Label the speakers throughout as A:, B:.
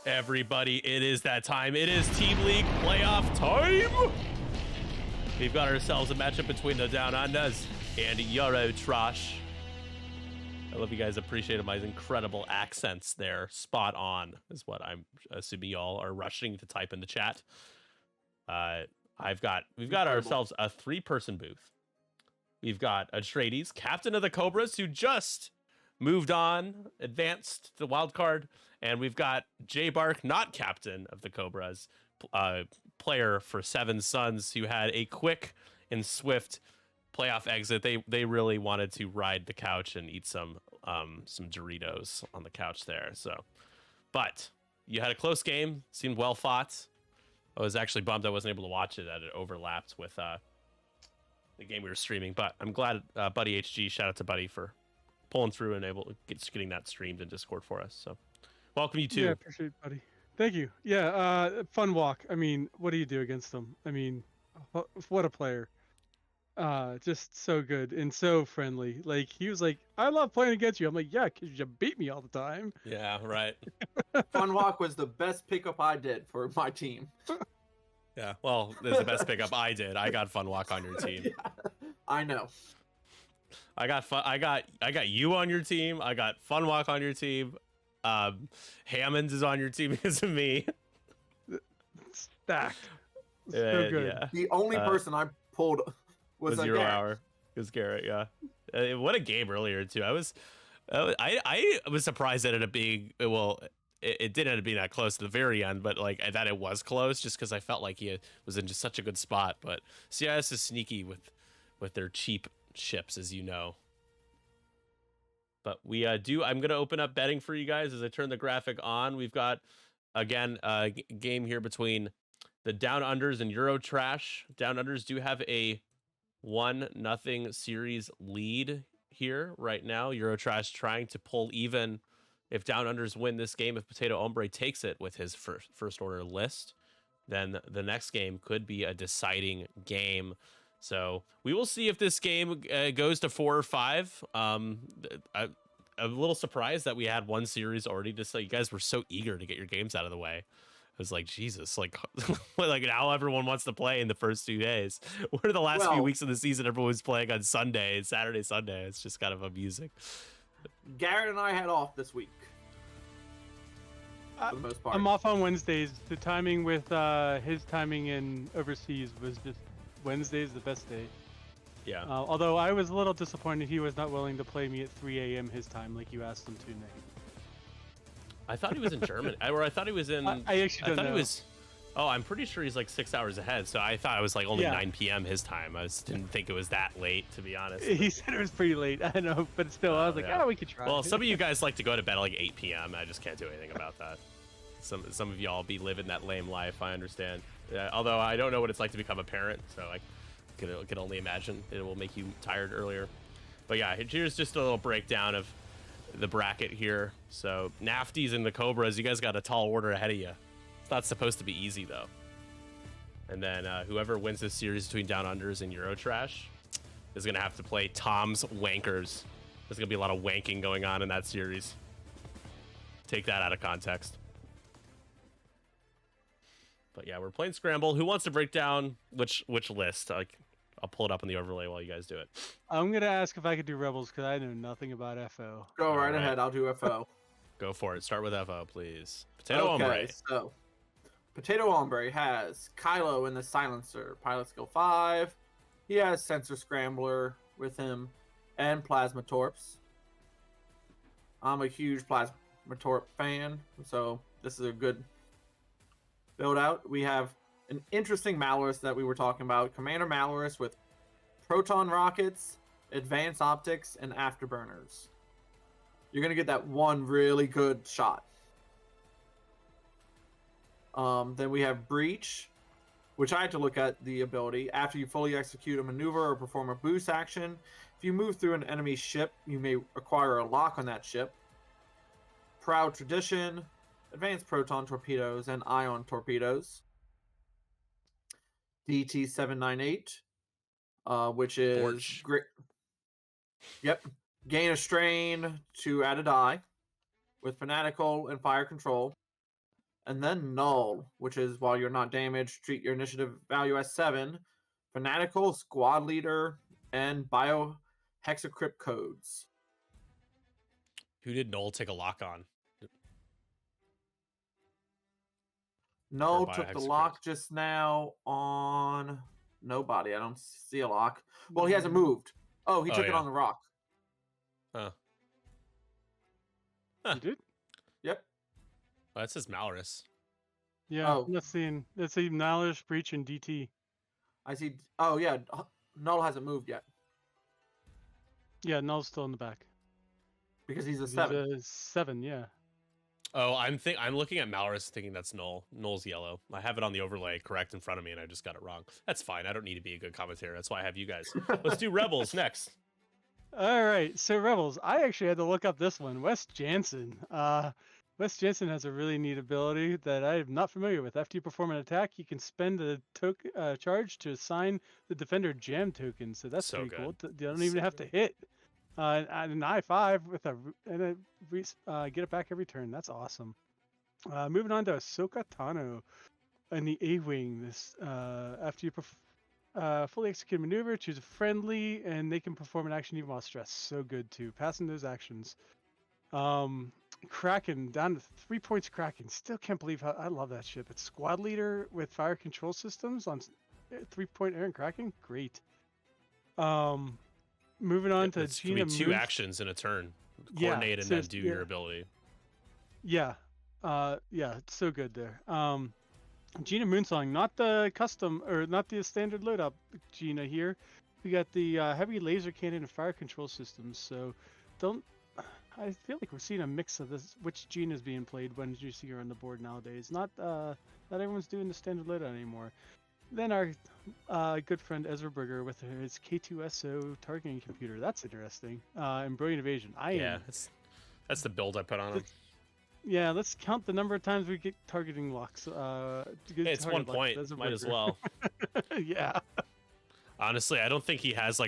A: Everybody, it is that time. It is Team League playoff time. We've got ourselves a matchup between the Down Unders and Euro Trash. I love you guys appreciated my incredible accents there. Spot on is what I'm assuming y'all are rushing to type in the chat. We've got ourselves a 3-person booth. We've got Atreides, captain of the Cobras, who just moved on, advanced to the wild card. And we've got J Bark, not captain of the Cobras, player for Seven Suns, who had a quick and swift playoff exit. They really wanted to ride the couch and eat some Doritos on the couch there. So, but you had a close game, seemed well fought. I was actually bummed I wasn't able to watch it, that it overlapped with the game we were streaming. But I'm glad Buddy HG, shout out to Buddy for pulling through and getting that streamed in Discord for us. So welcome you too.
B: Yeah, appreciate it, buddy. Thank you. Yeah, fun walk. I mean, what do you do against them? I mean, what a player. Just so good and so friendly. Like, he was like, I love playing against you. I'm like, yeah, because you beat me all the time.
A: Yeah, right.
C: Fun walk was the best pickup I did for my team.
A: Yeah, well, it's the best pickup I did. I got Fun Walk on your team.
C: Yeah, I know.
A: I got you on your team. I got Fun Walk on your team. Hammonds is on your team because of me.
B: Stacked. So good.
A: Yeah.
C: The only person I pulled was
A: 0 hour. It was Garrett. Yeah. What a game earlier too. I was surprised that it ended up being It did end up being that close at the very end, but like that it was close just because I felt like he was in just such a good spot. But CIS is sneaky with their cheap ships, as you know. But we I'm going to open up betting for you guys as I turn the graphic on. We've got, again, a game here between the Down Unders and Euro Trash. Down Unders do have a 1-0 series lead here right now. Euro Trash trying to pull even. If Down Unders win this game, if Potato Hombre takes it with his first order list, then the next game could be a deciding game. So we will see if this game goes to 4 or 5. I'm a little surprised that we had one series already. Just like you guys were so eager to get your games out of the way. I was like, Jesus, like now everyone wants to play in the first 2 days. Where the last few weeks of the season, everyone was playing on Sunday, Saturday, Sunday. It's just kind of amusing.
C: Garrett and I had off this week. For the most part.
B: I'm off on Wednesdays. The timing with his timing in overseas was just Wednesday's the best day.
A: Yeah.
B: Although I was a little disappointed he was not willing to play me at 3 a.m. his time like you asked him to, Nate.
A: I thought he was in Germany. I thought he was in...
B: I actually don't know.
A: He was... Oh, I'm pretty sure he's like 6 hours ahead. So I thought it was like only 9 p.m. his time. I didn't think it was that late, to be honest.
B: He said it was pretty late. I know, but still, I was like, we could try.
A: Well, some of you guys like to go to bed at like 8 p.m. I just can't do anything about that. Some of y'all be living that lame life. I understand. Although I don't know what it's like to become a parent, so I can only imagine it will make you tired earlier. But yeah, here's just a little breakdown of the bracket here. So Nafty's and the Cobras, you guys got a tall order ahead of you. It's not supposed to be easy though. And then whoever wins this series between Down Unders and Euro Trash is gonna have to play Tom's Wankers. There's gonna be a lot of wanking going on in that series. Take that out of context. But yeah, we're playing Scramble. Who wants to break down which list? Like, I'll pull it up on the overlay while you guys do it.
B: I'm gonna ask if I could do Rebels because I know nothing about FO.
C: Go right ahead. I'll do FO.
A: Go for it. Start with FO, please. Potato Hombre.
C: So Potato Hombre has Kylo in the Silencer, Pilot Skill 5. He has Sensor Scrambler with him and Plasma Torps. I'm a huge Plasma Torp fan, so this is a good build out. We have an interesting Malorus that we were talking about. Commander Malorus with Proton Rockets, Advanced Optics, and Afterburners. You're going to get that one really good shot. Then we have Breach, which I had to look at the ability. After you fully execute a maneuver or perform a boost action, if you move through an enemy ship, you may acquire a lock on that ship. Proud Tradition, Advanced Proton Torpedoes, and Ion Torpedoes. DT-798, which is great. Yep. Gain a strain to add a die with Fanatical and Fire Control. And then Null, which is while you're not damaged, treat your initiative value as 7. Fanatical, Squad Leader, and Bio Hexacrypt codes.
A: Who did Noel take a lock on?
C: Null
A: Bio
C: took the
A: Hexacrypt.
C: lock just now on nobody. I don't see a lock. Well, he hasn't moved. Oh, he took it
A: yeah.
C: on the rock.
A: Huh.
B: You did?
C: Yep.
A: Well, that says Malorus.
B: Yeah.
C: Oh.
B: Let's see Knowledge, Breach, and DT.
C: I see. Oh, yeah. Null hasn't moved yet
B: Yeah, Null's still in the back.
C: because he's a
B: He's
C: 7.
B: a 7, yeah.
A: Oh, I'm looking at Malorus thinking that's Null. Null's yellow. I have it on the overlay correct in front of me, and I just got it wrong. That's fine. I don't need to be a good commentator. That's why I have you guys. Let's do Rebels next.
B: All right, so Rebels. I actually had to look up this one. Wes Jansen. Wes Jansen has a really neat ability that I'm not familiar with. After you perform an attack, you can spend a charge to assign the defender jam token. So that's
A: So
B: pretty cool.
A: good.
B: You don't even have to hit. And an I5 with get it back every turn. That's awesome. Moving on to Ahsoka Tano in the A-Wing. This after you fully execute a maneuver, choose a friendly, and they can perform an action even while stressed. So good too. Passing those actions. Kraken down to 3 points. Kraken. Still can't believe how I love that ship. It's squad leader with fire control systems on 3-point Aaron Kraken. Great. Moving on to
A: It's
B: Gina.
A: be 2 actions in a turn. Coordinate and then do your ability.
B: Yeah. Yeah, it's so good there. Gina Moonsong, not the custom or not the standard load up Gina here. We got the heavy laser cannon and fire control systems. So I feel like we're seeing a mix of this, which Gina is being played when you see her on the board nowadays. Not everyone's doing the standard loadout anymore. Then our good friend Ezra Berger with his K2SO targeting computer. That's interesting. And Brilliant Evasion.
A: That's the build I put on him.
B: Yeah, let's count the number of times we get targeting locks.
A: Hey, it's 1 point. Might as well.
B: Yeah.
A: Honestly, I don't think he has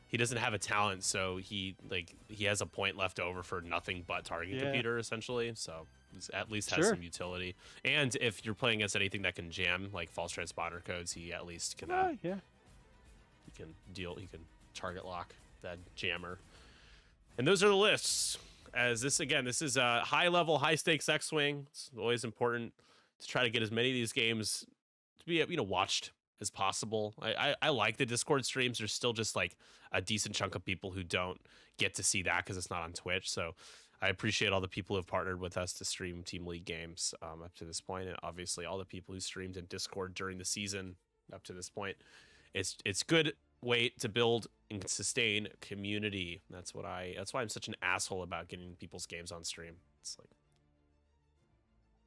A: he doesn't have a talent, so he has a point left over for nothing but targeting computer essentially. So at least has some utility. And if you're playing against anything that can jam, like false transponder codes, he at least can. He can target lock that jammer. And those are the lists. As this is a high level, high stakes X-Wing. It's always important to try to get as many of these games to be watched as possible. I like the Discord streams. There's still just like a decent chunk of people who don't get to see that because it's not on Twitch. So I appreciate all the people who have partnered with us to stream Team League games up to this point, and obviously all the people who streamed in Discord during the season up to this point. It's good way to build and sustain community. That's why I'm such an asshole about getting people's games on stream. It's like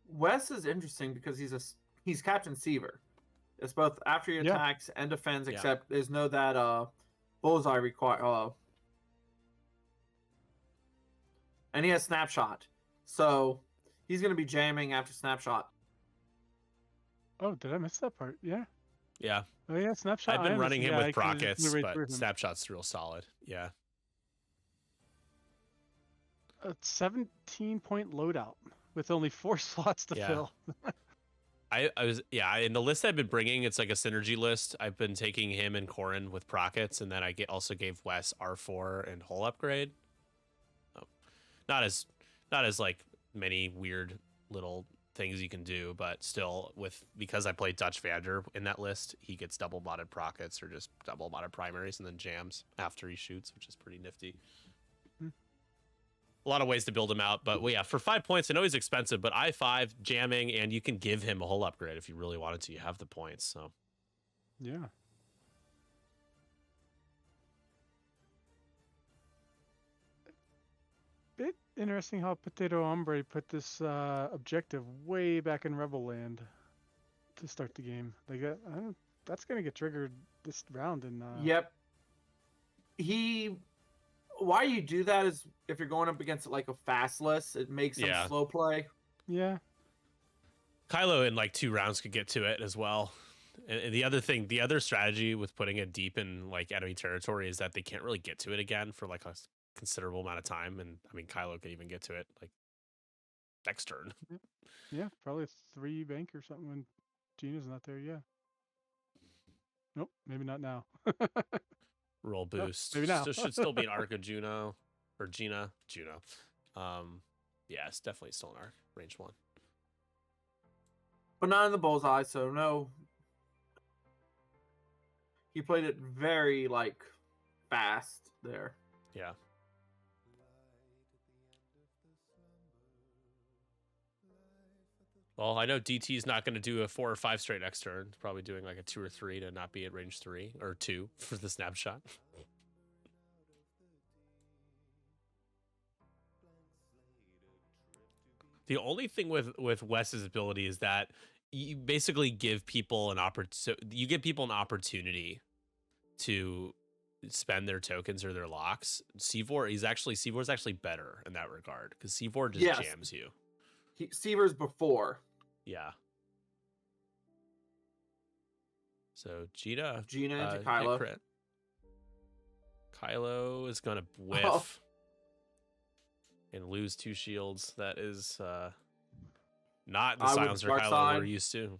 C: Wes is interesting because he's Captain Seaver. It's both after he attacks and defends, except there's no that bullseye require. And he has snapshot, so he's gonna be jamming after snapshot.
B: Oh, did I miss that part? Yeah.
A: Yeah.
B: Oh yeah, snapshot.
A: I've been running him with Prockets, but snapshot's real solid. Yeah.
B: A 17-point loadout with only 4 slots to fill.
A: I was in the list I've been bringing, it's like a synergy list. I've been taking him and Corrin with Prockets, and then I also gave Wes R4 and hull upgrade. Not as like many weird little things you can do, but still because I played Dutch Vander in that list, he gets double modded Prockets or just double modded primaries and then jams after he shoots, which is pretty nifty. A lot of ways to build him out, but for 5 points, I know he's expensive, but I5 jamming, and you can give him a whole upgrade if you really wanted to. You have the points, so
B: yeah. Bit interesting how Potato Hombre put this objective way back in Rebel Land to start the game. Like that's gonna get triggered this round. And
C: Yep. Why you do that is if you're going up against like a fast list, it makes them slow play.
B: Yeah.
A: Kylo in like 2 rounds could get to it as well. And the other strategy with putting it deep in like enemy territory is that they can't really get to it again for like a considerable amount of time. And I mean, Kylo could even get to it like next turn.
B: Yeah, probably a 3 bank or something when Gina's not there. Yeah. Nope, maybe not now.
A: Roll boost.
B: maybe now.
A: Should still be an arc of Juno or Gina. Juno. Yeah, it's definitely still an arc. Range 1.
C: But not in the bullseye, so no. He played it very like fast there.
A: Yeah. Well, I know DT's not going to do a 4 or 5 straight next turn. Probably doing like a 2 or 3 to not be at range 3 or 2 for the snapshot. The only thing with Wes's ability is that you basically give people an opportunity to spend their tokens or their locks. Seavor's actually better in that regard because Seavor just jams you.
C: Seaver's before.
A: Yeah. So Gina
C: into Kylo.
A: Crit. Kylo is gonna whiff and lose 2 shields. That is not the silencer Kylo we're used to.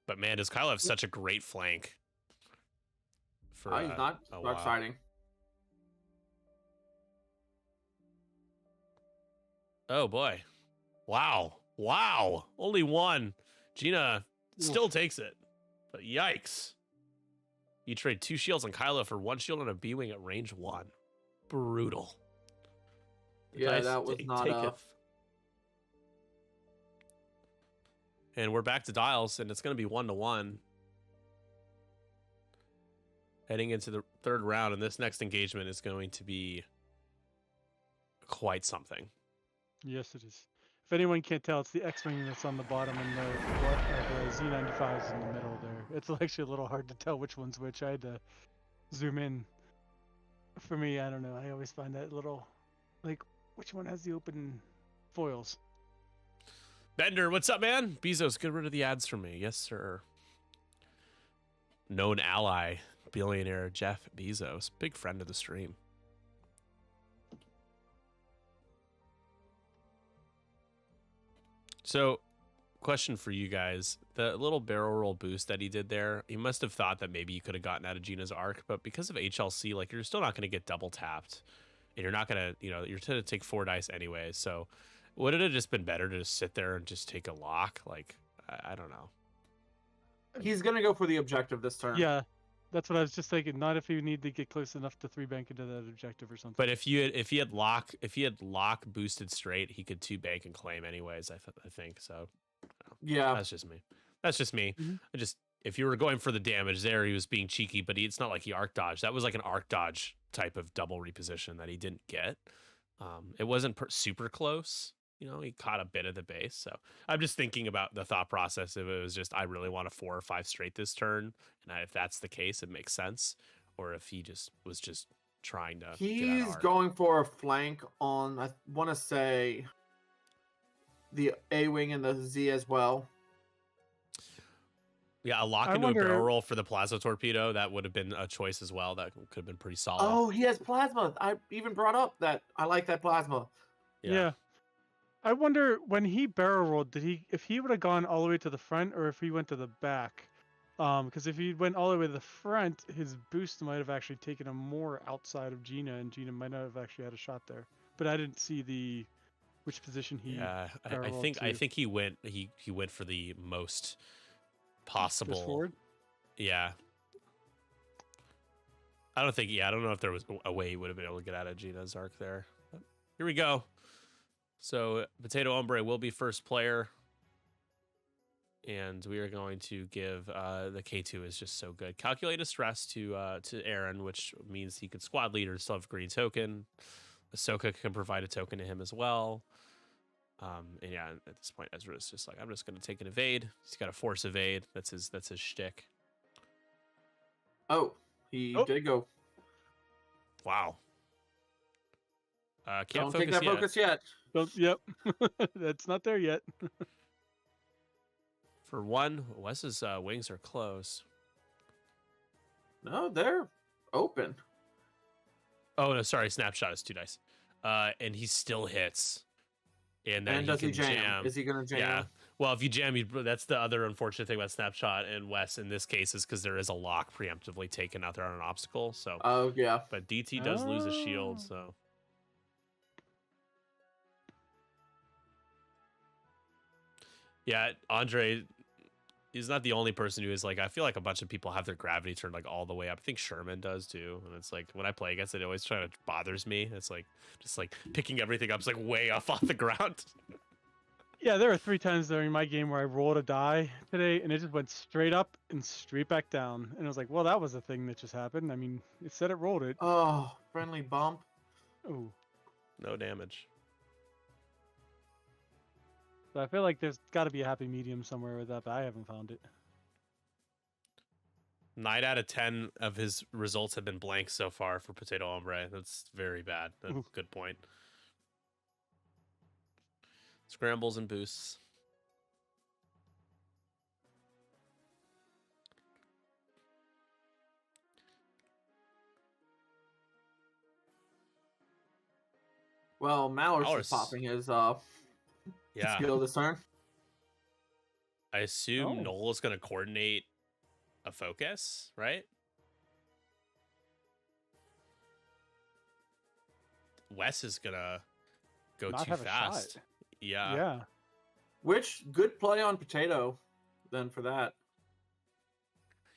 A: But man, does Kylo have such a great flank? For
C: he's not dark siding.
A: Oh boy. Wow. Only 1. Gina still takes it. But yikes. You trade 2 shields on Kylo for 1 shield on a B-Wing at range 1. Brutal.
C: Yeah, that was not enough.
A: And we're back to dials, and it's going to be 1-1. Heading into the 3rd round, and this next engagement is going to be quite something.
B: Yes, it is. If anyone can't tell, it's the X-Wing that's on the bottom and the Z95 is in the middle there. It's actually a little hard to tell which one's which. I had to zoom in. For me, I don't know. I always find that little, like, which one has the open foils?
A: Bender, what's up, man? Bezos, get rid of the ads for me. Yes, sir. Known ally, billionaire Jeff Bezos, big friend of the stream. So, question for you guys. The little barrel roll boost that he did there, he must have thought that maybe you could have gotten out of Gina's arc, but because of HLC, like, you're still not going to get double tapped. And you're not going to, you're going to take 4 dice anyway. So, would it have just been better to just sit there and just take a lock? Like, I don't know.
C: He's going to go for the objective this turn.
B: Yeah, that's what I was just thinking. Not if you need to get close enough to 3 bank into that objective or something.
A: But if he had lock boosted straight, he could 2 bank and claim anyways. I think so.
C: Yeah,
A: that's just me. Mm-hmm. If you were going for the damage there, he was being cheeky, but it's not like he arc dodged. That was like an arc dodge type of double reposition that he didn't get. It wasn't super close. He caught a bit of the base. So I'm just thinking about the thought process. If it was just, I really want a 4 or 5 straight this turn, and if that's the case, it makes sense. Or if he was just trying to.
C: He's going for a flank on, I want to say, the A-Wing and the Z as well.
A: Yeah, a lock into a barrel roll for the plasma torpedo. That would have been a choice as well. That could have been pretty solid.
C: Oh, he has plasma. I even brought up that I like that plasma.
B: Yeah. I wonder when he barrel rolled, if he would have gone all the way to the front or if he went to the back? Because if he went all the way to the front, his boost might have actually taken him more outside of Gina, and Gina might not have actually had a shot there. But I didn't see which position he.
A: Yeah, I think he went for the most possible.
B: Just forward?
A: Yeah. I don't know if there was a way he would have been able to get out of Gina's arc there. But here we go. So Potato Hombre will be first player, and we are going to give the K2 is just so good. Calculate a stress to Aaron, which means he could squad leader, still have green token. Ahsoka can provide a token to him as well. And yeah, at this point, Ezra's just like, I'm just going to take an evade. He's got a force evade. That's his shtick.
C: Oh, he did go.
A: Wow. Can't
C: take that focus yet.
B: Yep, that's not there yet.
A: For 1, Wes's wings are closed.
C: No, they're open.
A: Oh no, sorry. Snapshot is 2 dice, and he still hits. And then
C: And
A: he
C: does he
A: can
C: jam? Is he gonna jam?
A: Yeah. Well, if you jam, that's the other unfortunate thing about Snapshot and Wes in this case is because there is a lock preemptively taken out there on an obstacle. So,
C: Oh yeah.
A: but DT does lose a shield,
B: Oh.
A: so. Yeah, Andre, he's not the only person who is like, I feel like a bunch of people have their gravity turned like all the way up. I think Sherman does too. And it's like, when I play against it, it always kind of bothers me. It's like, just like picking everything up is like way off the ground.
B: Yeah, there were 3 times during my game where I rolled a die today, and it just went straight up and straight back down. And I was like, well, that was a thing that just happened. I mean, it said it rolled it.
C: Oh, friendly bump.
B: Oh.
A: No damage.
B: So I feel like there's got to be a happy medium somewhere with that, but I haven't found it.
A: 9 out of 10 of his results have been blank so far for Potato Hombre. That's very bad. That's a good point. Scrambles and boosts.
C: Well, Malorus
A: Malorus.
C: is popping his
A: Yeah.
C: skill this turn.
A: I assume
B: Oh.
A: Noel is going to coordinate a focus, right? Wes is going to go
B: Not
A: too
B: have a
A: fast.
B: shot.
A: Yeah.
B: Yeah.
C: Which good play on Potato then for that.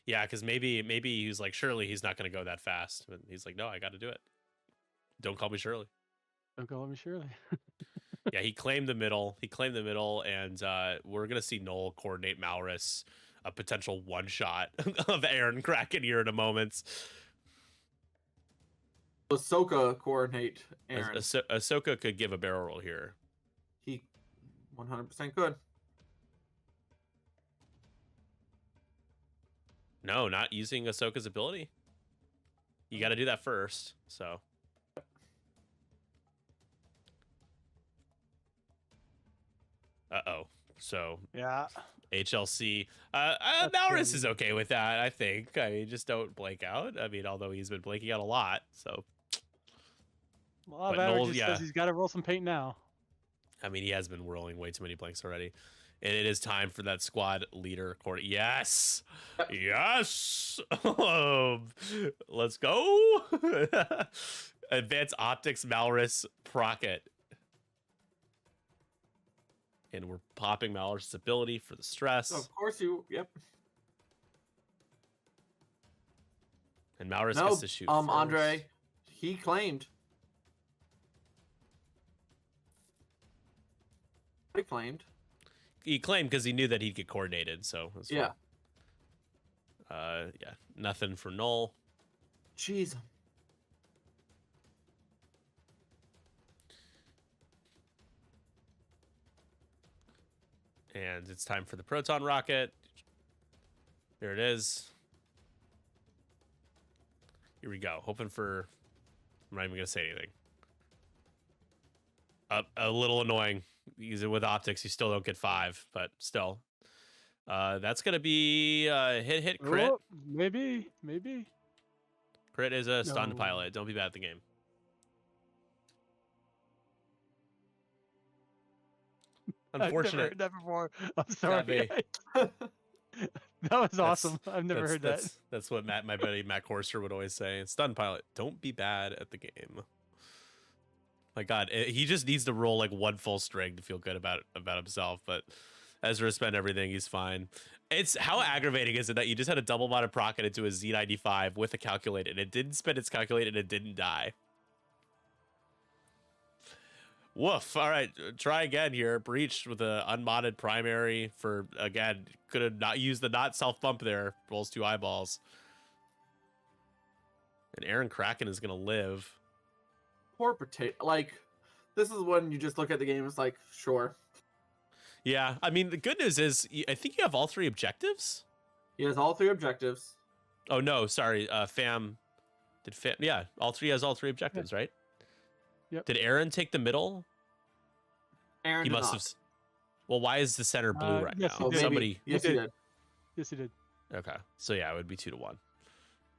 A: Yeah, because maybe he was like, surely he's not going to go that fast. But he's like, no, I got to do it. Don't call me Shirley.
B: Don't call me Shirley.
A: Yeah, he claimed the middle. And we're going to see Noel coordinate Malrus, a potential one-shot of Aaron Kraken here in a moment.
C: Ahsoka coordinate Aaron.
A: Ahsoka could give a barrel roll here.
C: He 100% could.
A: No, not using Ahsoka's ability. You got to do that first, so. Uh-oh. So,
B: Yeah.
A: HLC.
B: That's
A: Malrus
B: funny.
A: is okay with that, I think. I mean, just don't blank out. I mean, although he's been blanking out a lot, so.
B: Well,
A: But
B: Valor
A: Noel,
B: just
A: yeah.
B: says he's got to roll some paint now.
A: I mean, he has been whirling way too many blanks already. And it is time for that squad leader court. Yes! Yes! Let's go! Advanced Optics, Malrus, Procket. And we're popping Malrus' ability for the stress.
C: Of course you. Yep.
A: And Malrus
C: No,
A: gets to shoot first.
C: Andre, he claimed. He claimed.
A: He claimed because he knew that he'd get coordinated, so that's
C: Yeah.
A: fine. Yeah, nothing for Null.
C: Jeez.
A: And it's time for the proton rocket. There it is. Here we go. Hoping for... I'm not even going to say anything. A little annoying. Use it with optics. You still don't get 5, but still. That's going to be hit, crit.
B: Oh, maybe.
A: Crit is a stunned
B: No.
A: pilot. Don't be bad at the game.
B: I've never
A: Unfortunate.
B: heard that before. I'm
A: Yeah,
B: sorry. That was awesome. I've never heard that.
A: That's what my buddy Matt Corser would always say. Stunned pilot, don't be bad at the game. My God, he just needs to roll like one full string to feel good about himself. But Ezra spent everything; he's fine. It's how aggravating is it that you just had a double modded procket into a Z95 with a calculator, and it didn't spend its calculator, and it didn't die. Woof. All right, try again here. Breach with a unmodded primary for, again, could have not used the not self bump there. Rolls 2 eyeballs. And Aaron Kraken is going to live.
C: Poor Potato. Like, this is when you just look at the game. It's like, sure.
A: Yeah, I mean, the good news is I think you have all 3 objectives.
C: He has all 3 objectives.
A: Oh, no, sorry. Fam. Yeah, all 3 has all 3 objectives, right?
B: Yep.
A: Did Aaron take the middle?
C: Aaron
A: He
C: did
A: must
C: not.
A: have. Well, why is the center blue right
B: yes,
A: now?
B: he did.
A: Somebody.
C: Yes, he did.
B: Yes, he did.
A: Okay, so yeah, it would be 2-1.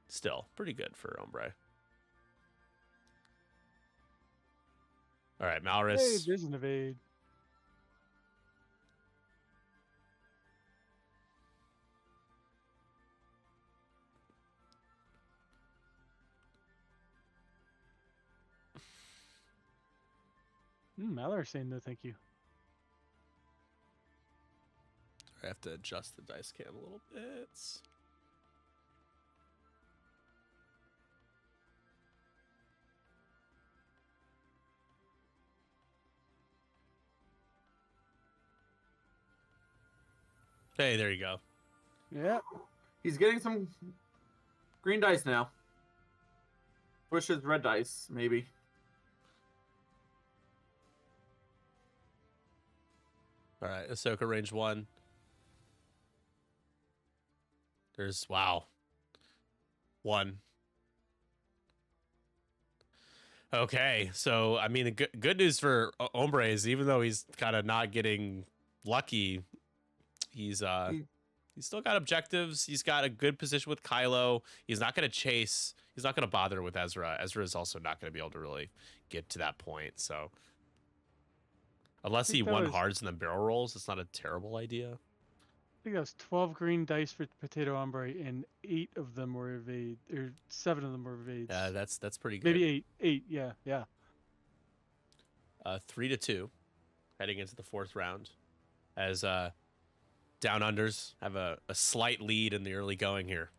A: Still pretty good for Hombre. All right, Malrus.
B: Hey, there's an evade. Mallory saying no, thank you.
A: I have to adjust the dice cam a little bit. Hey, there you go.
B: Yeah.
C: He's getting some green dice now. Wish it's red dice, maybe.
A: All right, Ahsoka range 1. There's, wow. 1. Okay, so, I mean, the good news for Hombre is even though he's kind of not getting lucky, he's still got objectives. He's got a good position with Kylo. He's not going to chase. He's not going to bother with Ezra. Ezra is also not going to be able to really get to that point, so... Unless he won hards and then barrel rolls, it's not a terrible idea.
B: I think that was 12 green dice for Potato Hombre, and 8 of them were evade, or 7 of them were evades.
A: Yeah, that's pretty good.
B: Maybe 8, yeah.
A: 3-2, heading into the 4th round, as Down Unders have a slight lead in the early going here.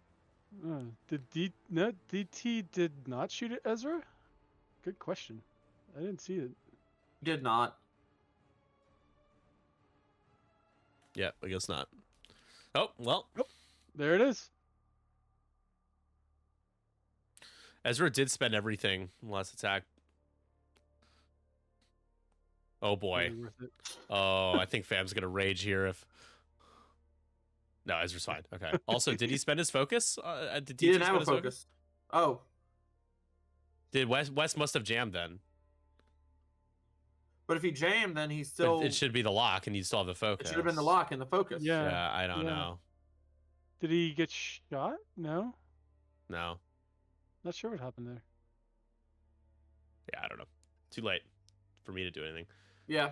B: DT did not shoot at Ezra? Good question. I didn't see it.
C: Did not.
A: Yeah, I guess not. Oh, well.
B: Oh, there it is.
A: Ezra did spend everything last attack. Oh, boy. Oh, I think Fam's going to rage here if... No, Ezra's fine. Okay. Also, did he spend his focus?
C: He didn't have a focus. Oh.
A: Did West must have jammed then.
C: But if he jammed, then he still...
A: But it should be the lock, and you'd still have the focus.
C: It should have been the lock and the focus.
B: Yeah,
A: I don't know.
B: Did he get shot? No?
A: No.
B: Not sure what happened there.
A: Yeah, I don't know. Too late for me to do anything.
C: Yeah.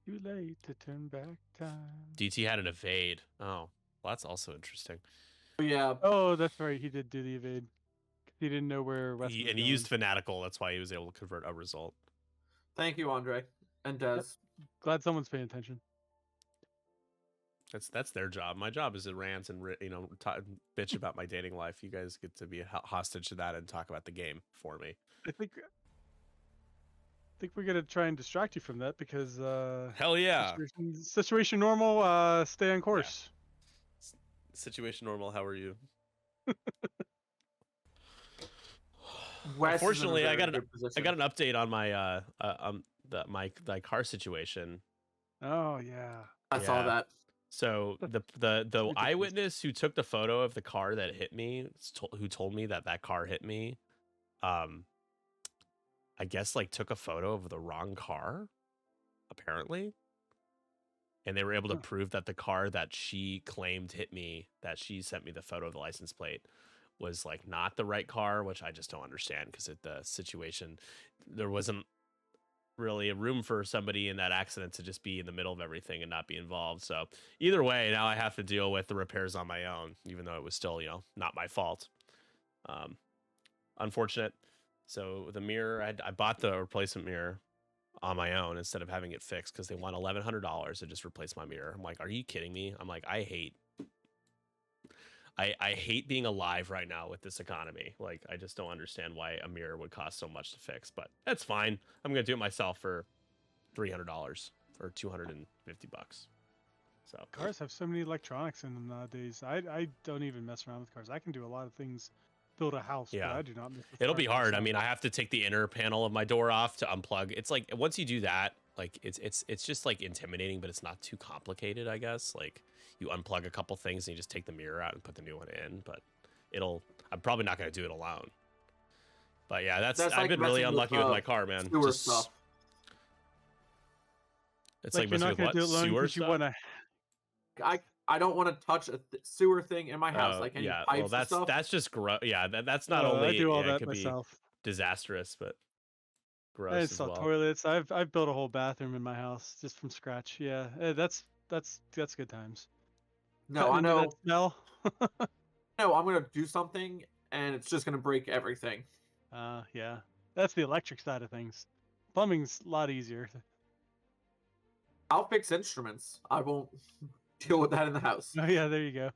B: Too late to turn back time.
A: DT had an evade. Oh, well, that's also interesting.
C: Yeah.
B: Oh, that's right. He did do the evade. He didn't know where West was
A: He
B: going.
A: used Fanatical. That's why he was able to convert a result.
C: Thank you, Andre. And Des.
B: Glad someone's paying attention.
A: That's their job. My job is to rant and bitch about my dating life. You guys get to be hostage to that and talk about the game for me.
B: I think we're gonna try and distract you from that because
A: hell yeah,
B: situation normal. Stay on course.
A: Yeah. Situation normal. How are you? Unfortunately, I got an update on my my car situation.
B: Oh yeah,
C: I saw that.
A: So the eyewitness who took the photo of the car that hit me, who told me that car hit me, I guess like took a photo of the wrong car, apparently, and they were able to prove that the car that she claimed hit me, that she sent me the photo of the license plate, was like not the right car, which I just don't understand because the situation, there wasn't really a room for somebody in that accident to just be in the middle of everything and not be involved. So either way, now I have to deal with the repairs on my own, even though it was still, not my fault. Unfortunate. So the mirror, I bought the replacement mirror on my own instead of having it fixed because they want $1,100 to just replace my mirror. I'm like, are you kidding me? I'm like, I hate being alive right now with this economy. Like, I just don't understand why a mirror would cost so much to fix, but that's fine. I'm going to do it myself for $300 or $250. So
B: cars have so many electronics in them nowadays. I don't even mess around with cars. I can do a lot of things, build a house, but I do not mess with
A: it'll be
B: cars
A: hard.
B: myself.
A: I mean, I have to take the inner panel of my door off to unplug. It's like, once you do that, like it's just like intimidating, but it's not too complicated, I guess. Like, you unplug a couple things and you just take the mirror out and put the new one in, but I'm probably not going to do it alone. But yeah, that's I've been really unlucky with my car, man.
C: Sewer stuff.
A: It's
B: like you're not going to do it alone because you want to.
C: I don't want to touch a sewer thing in my house, like any pipes and stuff.
A: That's just gross. Yeah, that's not only
B: I do all
A: it
B: that
A: could
B: myself.
A: Be disastrous, but gross
B: I
A: as
B: install
A: well.
B: toilets. I've built a whole bathroom in my house just from scratch. Yeah, that's good times.
C: No, I know.
B: That smell.
C: No, I'm gonna do something, and it's just gonna break everything.
B: Yeah. That's the electric side of things. Plumbing's a lot easier.
C: I'll fix instruments. I won't deal with that in the house.
B: Oh yeah, there you go.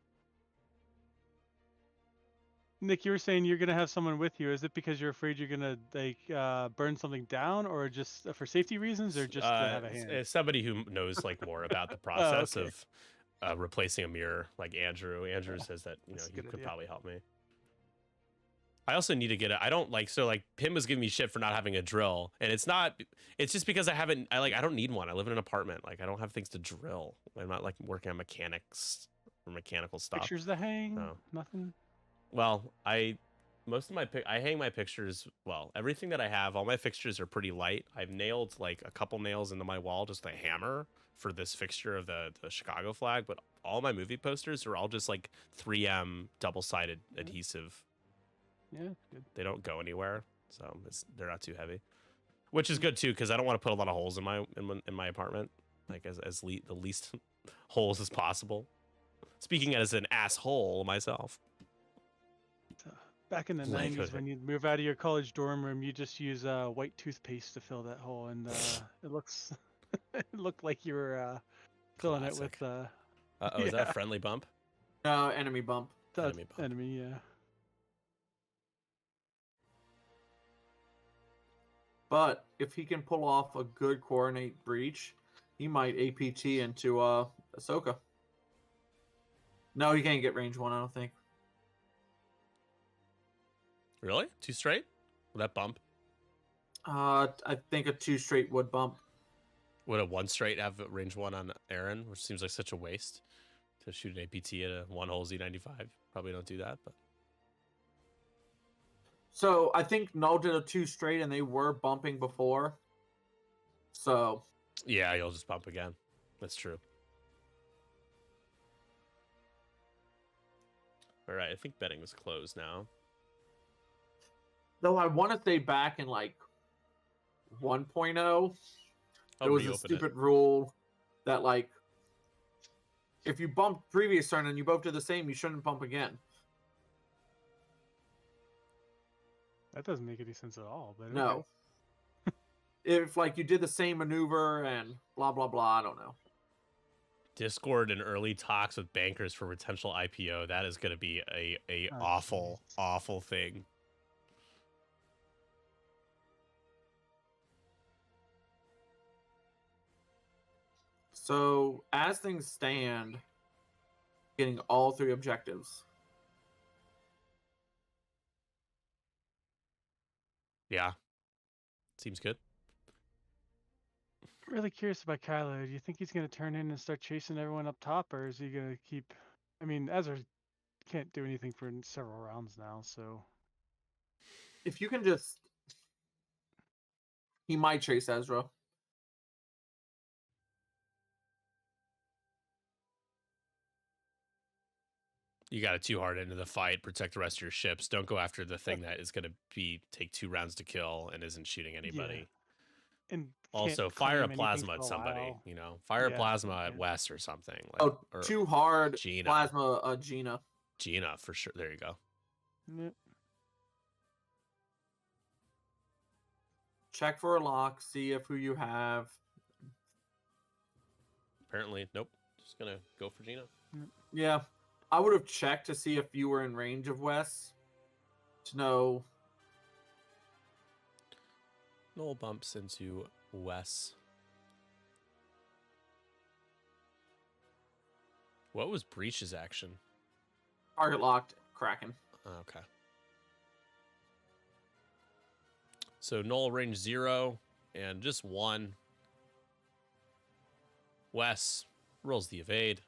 B: Nick, you were saying you're gonna have someone with you. Is it because you're afraid you're gonna burn something down, or just for safety reasons, or just to have a hand?
A: As somebody who knows like more about the
B: Oh,
A: process
B: okay.
A: of replacing a mirror, like Andrew. Andrew says that
B: That's a
A: he
B: good
A: could
B: idea.
A: probably help me. I also need to get I don't like so like Pim was giving me shit for not having a drill, and it's just because I don't need one. I live in an apartment. Like I don't have things to drill. I'm not like working on mechanics or mechanical stuff.
B: Pictures to hang?
A: No.
B: Nothing.
A: Well, I hang my pictures. Well, everything that I have, all my fixtures are pretty light. I've nailed like a couple nails into my wall, just a hammer for this fixture of the Chicago flag. But all my movie posters are all just like 3M double-sided adhesive.
B: Yeah, good.
A: They don't go anywhere, so they're not too heavy, which is good too because I don't want to put a lot of holes in my apartment, like the least holes as possible. Speaking as an asshole myself.
B: Back in the
A: Like,
B: 90s, when you move out of your college dorm room, you just use white toothpaste to fill that hole, and it looked like you were filling it with.
A: Is that a friendly bump?
C: No, enemy bump.
A: Enemy bump.
B: Enemy, yeah.
C: But if he can pull off a good coordinate breach, he might APT into Ahsoka. No, he can't get range 1, I don't think.
A: Really? 2 straight? Will that bump?
C: I think a 2 straight would bump.
A: Would a 1 straight have range 1 on Aaron, which seems like such a waste to shoot an APT at a 1-hole Z95? Probably don't do that, but.
C: So I think Null did a 2 straight, and they were bumping before. So.
A: Yeah, you'll just bump again. That's true. All right, I think betting was closed now.
C: Though I want to say back in like 1.0, there was a stupid rule that like if you bumped previous turn and you both did the same, you shouldn't bump again.
B: That doesn't make any sense at all. But
C: no.
B: Okay.
C: If like you did the same maneuver and blah blah blah, I don't know.
A: Discord and early talks with bankers for potential IPO. That is going to be a awful thing.
C: So as things stand, getting all 3 objectives.
A: Yeah. Seems good.
B: Really curious about Kylo. Do you think he's going to turn in and start chasing everyone up top, or is he going to keep... I mean, Ezra can't do anything for several rounds now, so...
C: If you can just... He might chase Ezra.
A: You got it too hard into the fight. Protect the rest of your ships. Don't go after the thing that is going to take 2 rounds to kill and isn't shooting anybody.
B: Yeah. And
A: also, fire a plasma at somebody. You know, fire a plasma at Wes or something. Like, or
C: too hard.
A: Gina.
C: Plasma, Gina.
A: Gina for sure. There you go.
B: Yep.
C: Check for a lock. See if who you have.
A: Apparently, nope. Just gonna go for Gina.
C: Yeah. I would have checked to see if you were in range of Wes. To know.
A: Noel bumps into Wes. What was Breach's action?
C: Target locked, Kraken.
A: Okay. So Noel range 0 and just 1. Wes rolls the evade.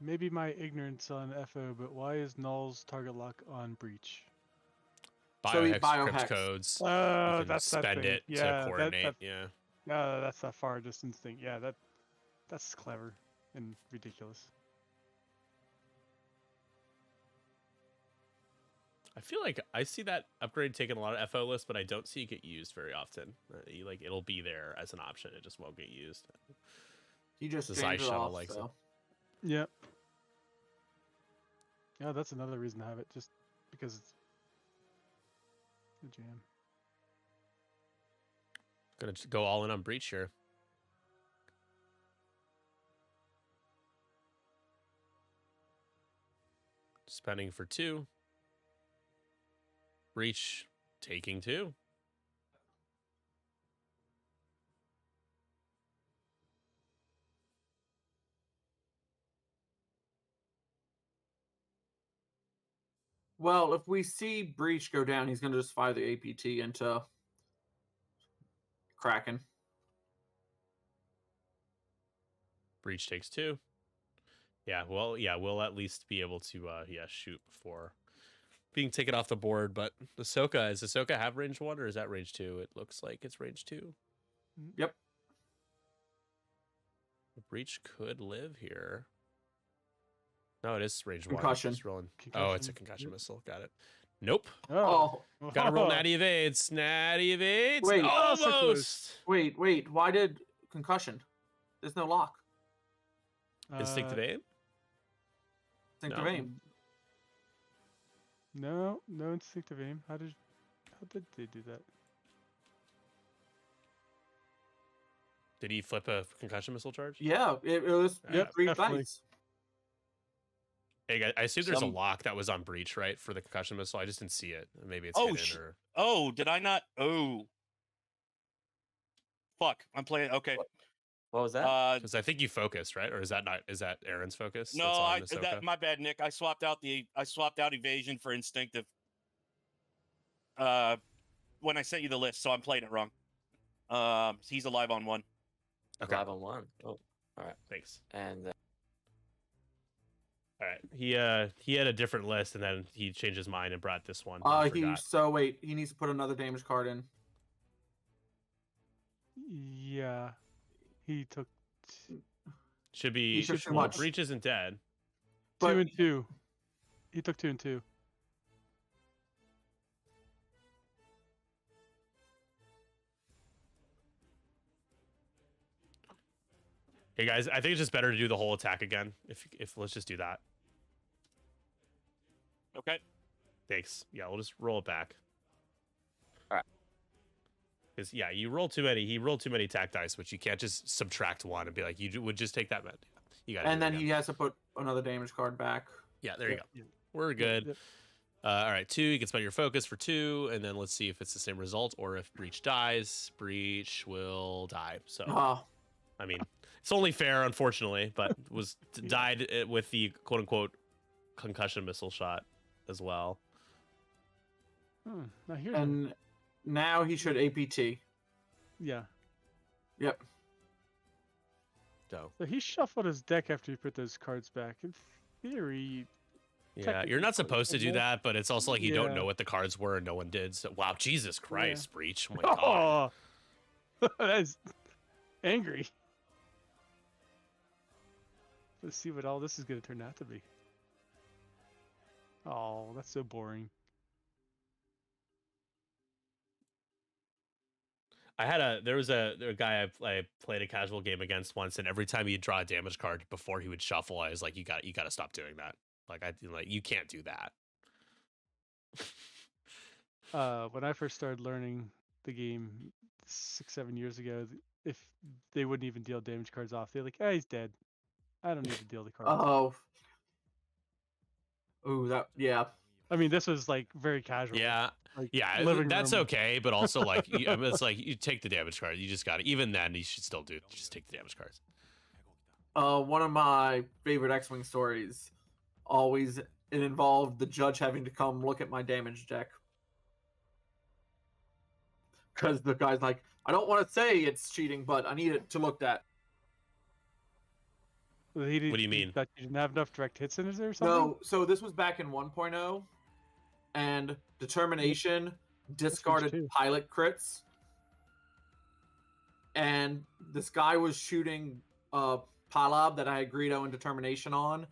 B: Maybe my ignorance on FO, but why is Null's target lock on Breach?
A: Biohex codes.
B: Oh, that's
A: spend
B: that thing.
A: it to coordinate.
B: No, that's that far distance thing. Yeah, that's clever and ridiculous.
A: I feel like I see that upgrade taking a lot of FO lists, but I don't see it get used very often. It'll be there as an option. It just won't get used.
C: You just
A: the Zai shuttle likes it.
B: Yep. Yeah, that's another reason to have it, just because The jam.
A: Gonna just go all in on Breach here. Spending for 2. Breach taking 2.
C: Well, if we see Breach go down, he's going to just fire the APT into Kraken.
A: Breach takes 2. Yeah, well, yeah, we'll at least be able to, shoot before being taken off the board. But Ahsoka, does Ahsoka have range 1 or is that range 2? It looks like it's range 2.
C: Yep.
A: Breach could live here. No, it is range 1.
C: Concussion.
A: Just rolling.
B: Concussion.
A: Oh, it's a concussion missile. Got it. Nope.
C: Oh,
A: Gotta roll natty evades. Natty evades.
C: Wait.
B: Oh, so
A: Almost.
C: wait. Why did concussion? There's no lock.
A: Instinctive aim?
C: Instinctive
A: No.
C: aim.
B: No instinctive aim. How did they do that?
A: Did he flip a concussion missile charge?
C: Yeah, it was
A: Yep,
C: 3
B: definitely.
C: dice.
A: Hey, guys, I assume there's a
D: Some-
A: lock that was on Breach, right, for the concussion missile. I just didn't see it. Maybe it's
D: Oh,
A: hidden or...
D: Oh, did I not? Oh. Fuck. I'm playing. Okay.
E: What was that?
A: Because I think you focused, right? Or is that not? Is that Aaron's focus?
D: No, my bad, Nick. I swapped out evasion for instinctive. When I sent you the list, so I'm playing it wrong. He's alive on 1.
A: Okay.
E: 5 on 1. Oh,
A: Thanks.
E: and
A: All right. He had a different list, and then he changed his mind and brought this one.
C: Wait, he needs to put another damage card in.
B: Yeah, he took
A: Should be.
C: He took too
A: Well,
C: much.
A: Breach isn't dead.
C: But
B: 2 and 2. He took 2 and 2.
A: Hey guys, I think it's just better to do the whole attack again. If let's just do that.
D: Okay.
A: Thanks. Yeah, we'll just roll it back.
E: All right.
A: Because yeah, you roll too many. He rolled too many attack dice, which you can't just subtract 1 and be like, you would just take that. You got.
C: and then he has to put another damage card back.
A: Yeah, there you
B: Yep,
A: go.
B: yep.
A: We're good.
B: Yep.
A: All right, 2. You can spend your focus for 2, and then let's see if it's the same result or if Breach dies. Breach will die. So
C: Oh,
A: I mean, it's only fair, unfortunately, but was died with the quote unquote concussion missile shot as well.
B: Now here's
C: and now he should APT.
B: yeah.
C: Yep.
A: So
B: So he shuffled his deck after he put those cards back. In theory,
A: yeah, you're not supposed to do that, but it's also like you don't
B: Yeah.
A: know what the cards were and no one did. So wow, Jesus Christ, Breach! Oh my God.
B: oh, that's angry. Let's see what all this is going to turn out to be. Oh, that's so boring.
A: There was a guy I played a casual game against once, and every time he'd draw a damage card before he would shuffle, I was like, you got to stop doing that. Like you can't do that.
B: When I first started learning the game 6-7 years ago, if they wouldn't even deal damage cards off, they're like, "Ah, he's dead. I don't need to deal the cards."
C: Oh. Ooh, yeah.
B: I mean, this was like very casual.
A: Yeah,
B: Like,
A: yeah,
B: living
A: that's
B: room.
A: okay, but also like it's like you take the damage card. You just got to. Even then, you should still just take the damage cards.
C: One of my favorite X-Wing stories, always it involved the judge having to come look at my damage deck. Because the guy's like, I don't want to say it's cheating, but I need it to looked at.
B: What
A: do you mean?
B: That you didn't have enough direct hits in it or something?
C: No, so this was back in 1.0, and Determination discarded
B: too.
C: pilot crits, and this guy was shooting Palab that I had Greedo and Determination on,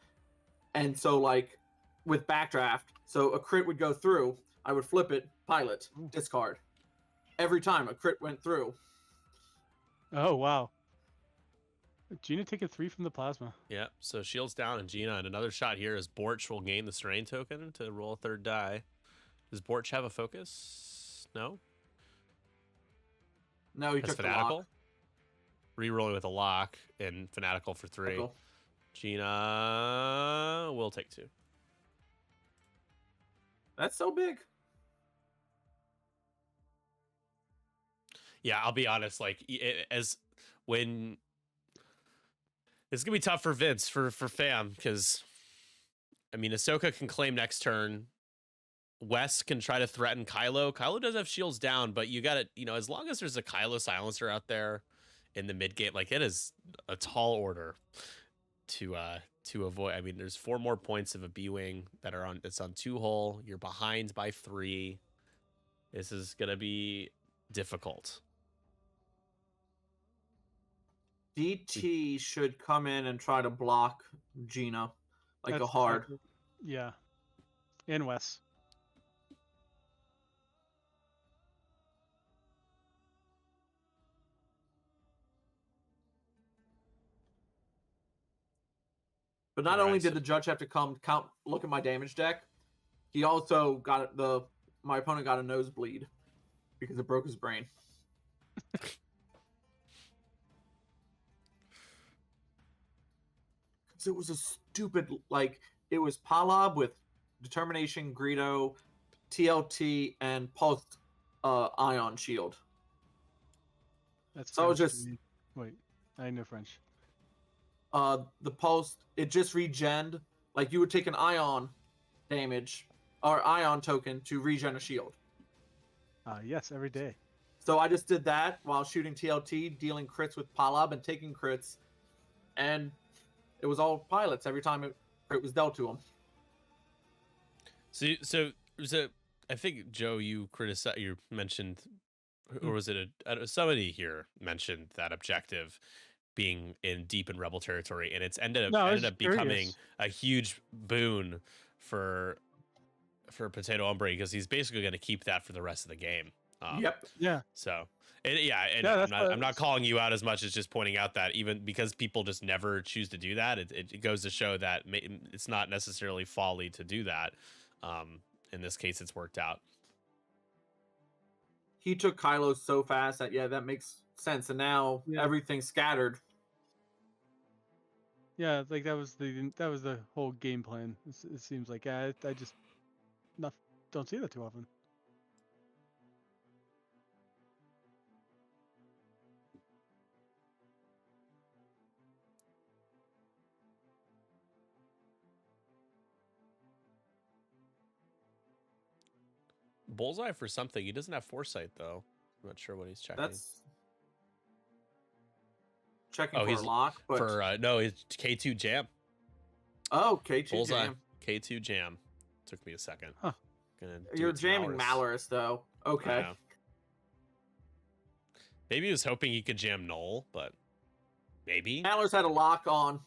C: and so like with Backdraft, so a crit would go through, I would flip it, pilot,
B: Ooh.
C: discard. Every time a crit went through.
B: Oh, wow. Gina taking 3 from the plasma.
A: Yeah, so shields down and Gina, and another shot here is Borch will gain the strain token to roll a 3rd die. Does Borch have a focus? No?
C: No, he
A: That's
C: took the
A: Fanatical?
C: lock.
A: Rerolling with a lock and Fanatical for 3.
C: Cool.
A: Gina will take 2.
C: That's so big.
A: Yeah, I'll be honest. Like, as when it's gonna be tough for Vince for Fam because I mean Ahsoka can claim next turn. Wes can try to threaten Kylo. Kylo does have shields down, but you got to, as long as there's a Kylo silencer out there in the mid game, like it is a tall order to avoid. I mean, there's 4 more points of a B-wing that are on. It's on 2 hull. You're behind by 3. This is gonna be difficult.
C: DT should come in and try to block Gina like
B: That's
C: a hard.
B: exactly- Yeah. And Wes.
C: But not
A: All
C: only
A: right,
C: did
A: so-
C: the judge have to come look at my damage deck, he also got my opponent got a nosebleed because it broke his brain. So it was a stupid, it was Palab with Determination, Greedo, TLT, and Pulsed Ion Shield.
B: That's
C: So I was
B: French to
C: just-
B: me. Wait, I know French.
C: The Pulsed, it just regened. Like you would take an Ion damage or Ion token to regen a shield.
B: Yes, every day.
C: So I just did that while shooting TLT, dealing crits with Palab and taking crits, and it was all pilots every time it was dealt to them.
A: So I think Joe, you mentioned, or was it somebody here mentioned that objective being in deep in rebel territory, and it's ended up becoming
B: curious.
A: a huge boon for Potato Hombre because he's basically going to keep that for the rest of the game.
C: Yep.
B: Yeah.
A: So, and
B: that's
A: I'm not calling you out as much as just pointing out that even because people just never choose to do that, it goes to show that it's not necessarily folly to do that. In this case, it's worked out.
C: He took Kylo so fast that that makes sense. And now everything's scattered.
B: Yeah, like that was the whole game plan. It seems like I just don't see that too often.
A: Bullseye for something. He doesn't have foresight though. I'm not sure what he's checking.
C: That's checking for a lock, but
A: for no, it's K2 jam.
C: Oh, K2
A: Bullseye.
C: jam.
A: K2 jam. Took me a second.
B: Huh.
C: You're jamming Malorus though. Okay.
A: Yeah. Maybe he was hoping he could jam Null, but maybe.
C: Malorus had a lock on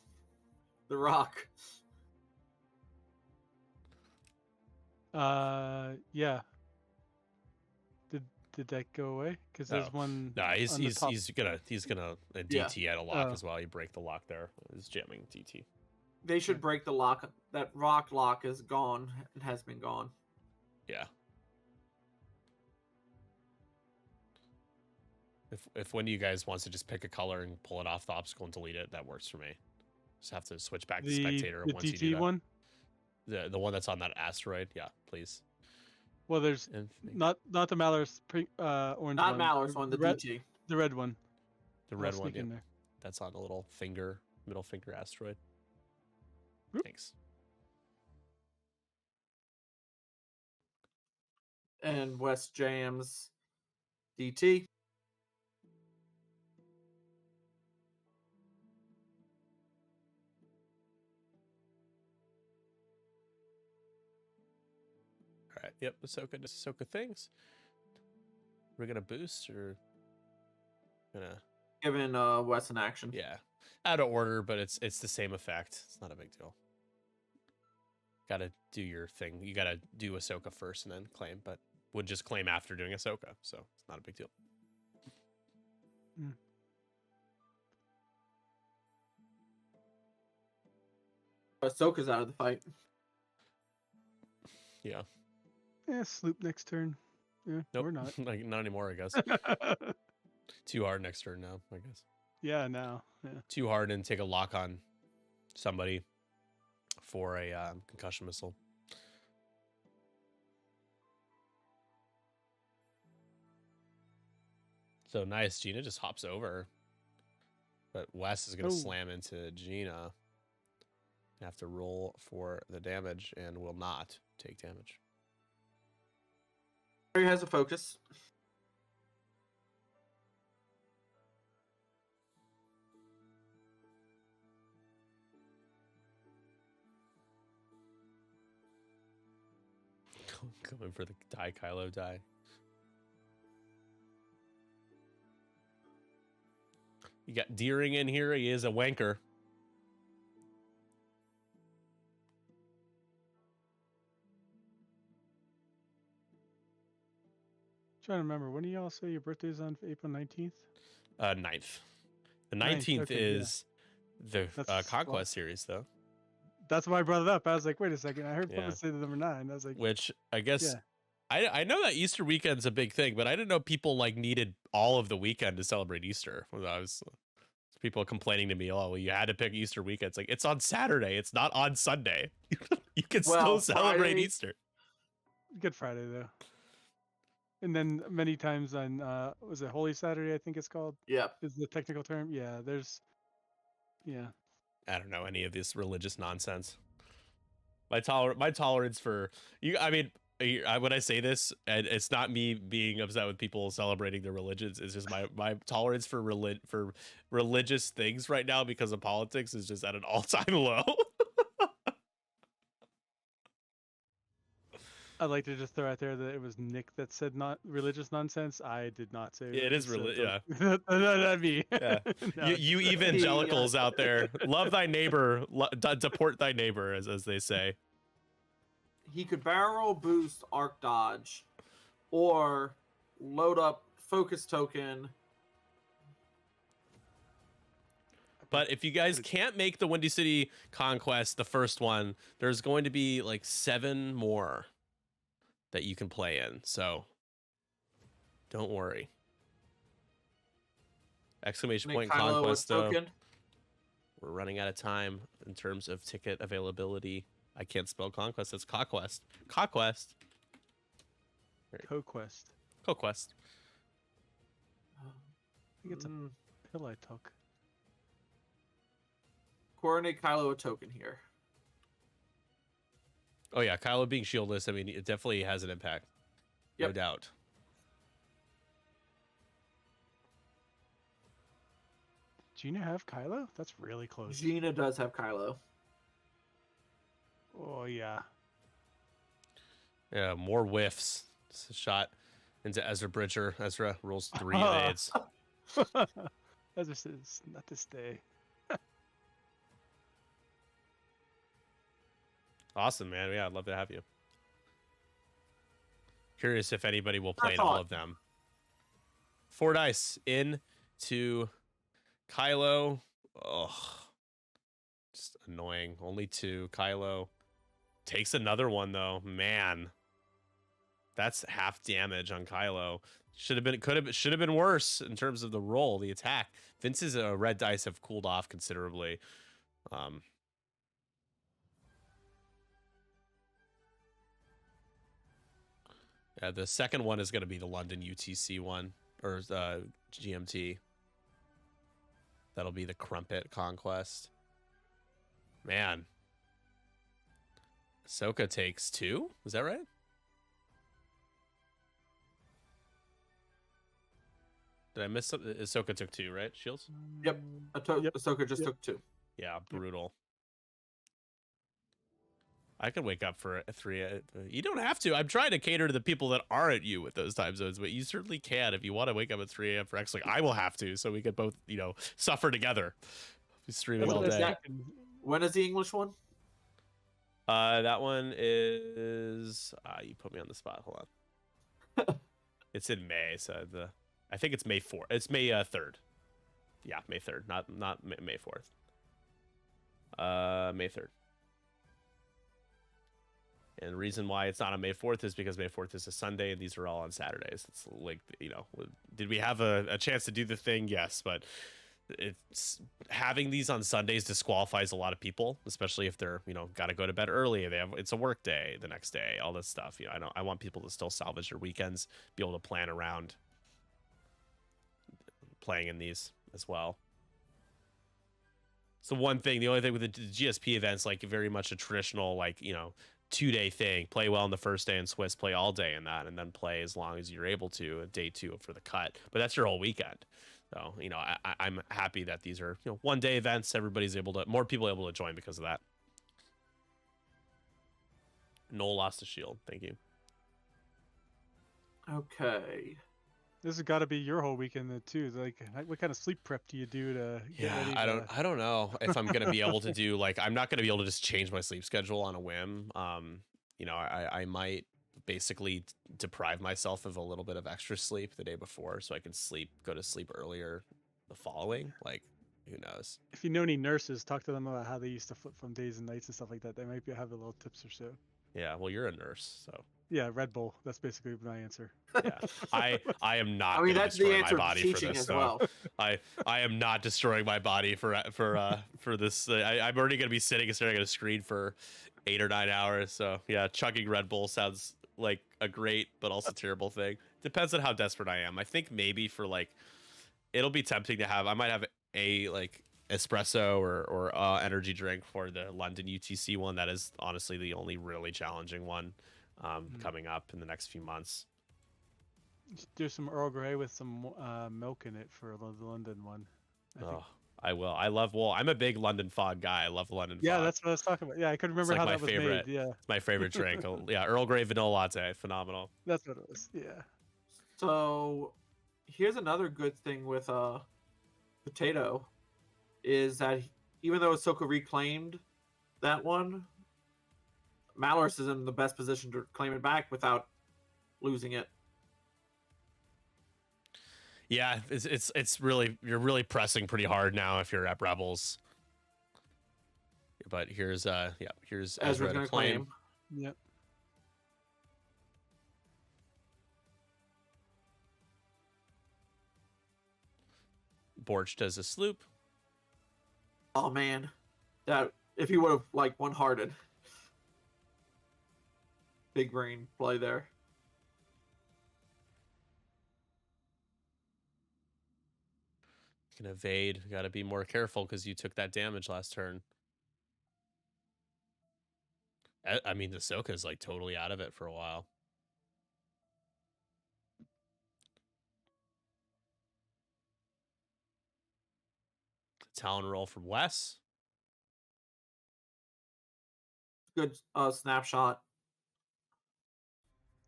C: the rock.
B: Yeah. Did that go away? Because there's one.
A: No, he's
B: on the top.
A: gonna DT at a lock as well. You break the lock there. He's jamming DT.
C: They should break the lock. That rock lock is gone. It has been gone.
A: Yeah. If one of you guys wants to just pick a color and pull it off the obstacle and delete it, that works for me. Just have to switch back to spectator
B: the
A: once you do
B: DT
A: that.
B: one.
A: The one that's on that asteroid, yeah, please.
B: Well, there's not the Malorus orange
C: Not
B: one.
C: Malorus one, the DT.
B: The red one.
A: The red one,
B: sneak in there.
A: That's on a little middle finger asteroid.
B: Whoop.
A: Thanks.
C: And West jams DT.
A: All right. Yep. Ahsoka things. We're gonna boost or gonna
C: Giving West an action.
A: yeah, out of order, but it's the same effect. It's not a big deal. Gotta do your thing. You gotta do Ahsoka first and then claim, but would just claim after doing Ahsoka, so it's not a big deal.
C: Ahsoka's out of the fight.
A: Yeah.
B: Yeah, sloop next turn. Yeah,
A: Nope.
B: we're not.
A: Like, not anymore, I guess. Too hard next turn now, I guess.
B: Yeah, now. Yeah.
A: Too hard and take a lock on somebody for a concussion missile. So nice. Gina just hops over. But Wes is going to slam into Gina. Have to roll for the damage and will not take damage.
C: He has a focus.
A: Going for the die, Kylo die. You got Deering in here. He is a wanker.
B: Trying to remember, when do y'all say your birthday's on April 19th?
A: 9th. The 19th
B: okay,
A: is the
B: That's
A: Conquest series, though.
B: That's why I brought it up. I was like, wait a second. I heard
A: Yeah.
B: Papa say the number 9. I was like,
A: Which I guess
B: yeah.
A: I know that Easter weekend's a big thing, but I didn't know people like needed all of the weekend to celebrate Easter. I was people complaining to me, oh, well, you had to pick Easter weekend. It's like, it's on Saturday. It's not on Sunday. You can still celebrate
C: Friday,
A: Easter.
B: Good Friday, though. And then many times on, was it Holy Saturday, I think it's called?
C: Yeah.
B: Is the technical term? Yeah, yeah.
A: I don't know any of this religious nonsense. My tolerance for you. I mean, when I say this, and it's not me being upset with people celebrating their religions. It's just my tolerance for religious things right now because of politics is just at an all-time low.
B: I'd like to just throw out there that it was Nick that said not religious nonsense. I did not say.
A: It is
B: religious,
A: yeah.
B: That'd be.
A: Yeah.
B: No,
A: you evangelicals out there, love thy neighbor, deport thy neighbor, as they say.
C: He could barrel boost arc dodge, or load up focus token.
A: But if you guys can't make the Windy City Conquest, the first one, there's going to be like 7 more that you can play in. So don't worry. Exclamation point Conquest, though. We're running out of time in terms of ticket availability. I can't spell Conquest. It's Conquest. Conquest.
B: Co-quest.
A: Conquest.
B: I think it's a pill I took.
C: Coordinate Kylo a token here.
A: Oh yeah, Kylo being shieldless, I mean, it definitely has an impact.
C: Yep.
A: No doubt.
B: Gina have Kylo? That's really close.
C: Gina does have Kylo.
B: Oh yeah.
A: Yeah, more whiffs. It's a shot into Ezra Bridger. Ezra rolls 3 evades.
B: That just is not to stay.
A: Awesome, man. Yeah, I'd love to have you. Curious if anybody will play in all of them. 4 dice into Kylo. Ugh. Just annoying. Only 2. Kylo takes another one, though. Man. That's half damage on Kylo. Should have been worse in terms of the roll, the attack. Vince's red dice have cooled off considerably. Yeah, the second one is going to be the London UTC one, or GMT. That'll be the Crumpet Conquest. Man. Ahsoka takes 2? Is that right? Did I miss something? Ahsoka took 2, right? Shields?
C: Yep. Ahsoka just took 2.
A: Yeah, brutal. I could wake up for 3. You don't have to. I'm trying to cater to the people that aren't you with those time zones, but you certainly can if you want to wake up at 3 a.m. for X. Like I will have to, so we could both, suffer together. Be streaming all day.
C: When is the English one?
A: That one is. You put me on the spot. Hold on. It's in May, so I think it's May 4th. It's May 3rd. Yeah, May 3rd, not May 4th. May 3rd. And the reason why it's not on May 4th is because May 4th is a Sunday and these are all on Saturdays. It's like, you know, did we have a chance to do the thing? Yes, but it's having these on Sundays disqualifies a lot of people, especially if they're, you know, got to go to bed early. It's a work day the next day, all this stuff. You know, I want people to still salvage their weekends, be able to plan around playing in these as well. So one thing, the only thing with the GSP events, like very much a traditional, like, you know, 2-day thing. Play well on the first day in Swiss, play all day in that, and then play as long as you're able to day 2 for the cut. But that's your whole weekend. So, you know, I'm happy that these are, you know, 1-day events. Everybody's able to, more people able to join because of that. Noel lost a shield. Thank you.
C: Okay.
B: This has got to be your whole weekend then too. Like, what kind of sleep prep do you do to get ready?
A: I don't know if I'm gonna be able to do, like, I'm not gonna be able to just change my sleep schedule on a whim. You know, I might basically deprive myself of a little bit of extra sleep the day before so I can go to sleep earlier the following. Like, who knows?
B: If you know any nurses, talk to them about how they used to flip from days and nights and stuff like that. They might have a little tips or so.
A: Yeah, well, you're a nurse, so.
B: Yeah, Red Bull. That's basically my answer.
A: Yeah, I am not.
C: I mean,
A: gonna
C: that's the
A: destroy
C: answer
A: my
C: to
A: body
C: teaching
A: for this,
C: as
A: so
C: well.
A: I am not destroying my body for this. I'm already gonna be sitting and staring at a screen for 8 or 9 hours. So yeah, chugging Red Bull sounds like a great but also terrible thing. Depends on how desperate I am. I think maybe for, like, it'll be tempting to have. I might have a, like, espresso or energy drink for the London UTC one. That is honestly the only really challenging one coming up in the next few months.
B: Do some Earl Grey with some milk in it for the London one.
A: I will. I'm a big London Fog guy. I love London Fog.
B: Yeah, that's what I was talking about. Yeah, I couldn't remember
A: like
B: how
A: my
B: that was
A: favorite,
B: made. Yeah,
A: it's my favorite drink. Yeah, Earl Grey vanilla latte, phenomenal.
B: that's what it was. Yeah.
C: So here's another good thing with Potato is that even though Ahsoka reclaimed that one, Malorus is in the best position to claim it back without losing it.
A: Yeah, it's really, you're really pressing pretty hard now if you're at Rebels. But here's Ezra to claim.
B: Yep.
A: Borch does a sloop.
C: Oh man, that if he would have, like, one-hearted, big brain play there.
A: Can evade. Got to be more careful because you took that damage last turn. I mean, the Ahsoka's like totally out of it for a while. Talon roll from Wes.
C: Good snapshot.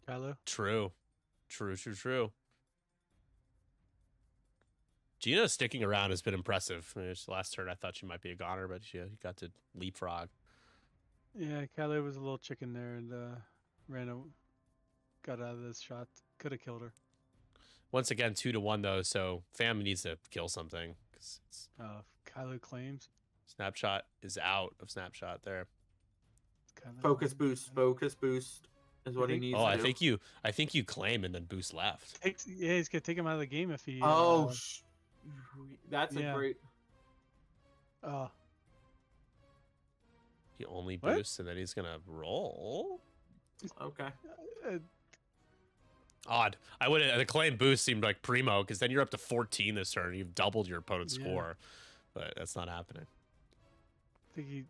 B: Kylo.
A: True. Gina sticking around has been impressive. Last turn I thought she might be a goner, but she got to leapfrog.
B: Yeah, Kylo was a little chicken there and got out of this shot. Could have killed her.
A: Once again, 2-1 though, so Fam needs to kill something. It's
B: Kylo claims.
A: Snapshot is out of Snapshot there.
C: Focus boost is what he needs.
A: Oh,
C: to do.
A: I think you claim and then boost left.
B: Yeah, he's gonna take him out of the game if he.
C: That's a great.
A: He only boosts and then he's gonna roll.
C: Okay.
A: Odd. I would the claim boost seemed like primo because then you're up to 14 this turn. You've doubled your opponent's score, but that's not happening.
B: I think he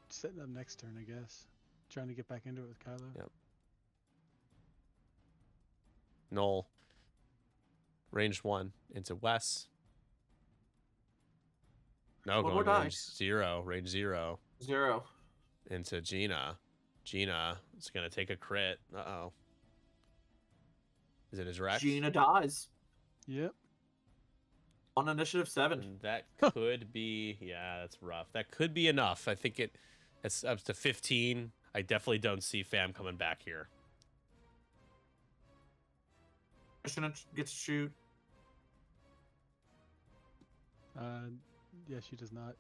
B: setting up next turn, I guess. Trying to get back into it with Kylo.
A: Yep. Noel. Range 1 into Wes. No,
C: One
A: going
C: more
A: range 0. Range 0.
C: 0.
A: Into Gina. Gina is going to take a crit. Uh-oh. Is it his Rex?
C: Gina dies.
B: Yep.
C: On initiative 7.
A: And that could be... Yeah, that's rough. That could be enough. I think it's up to 15. I definitely don't see Fam coming back here.
C: Christian gets to shoot.
B: Yeah, she does not.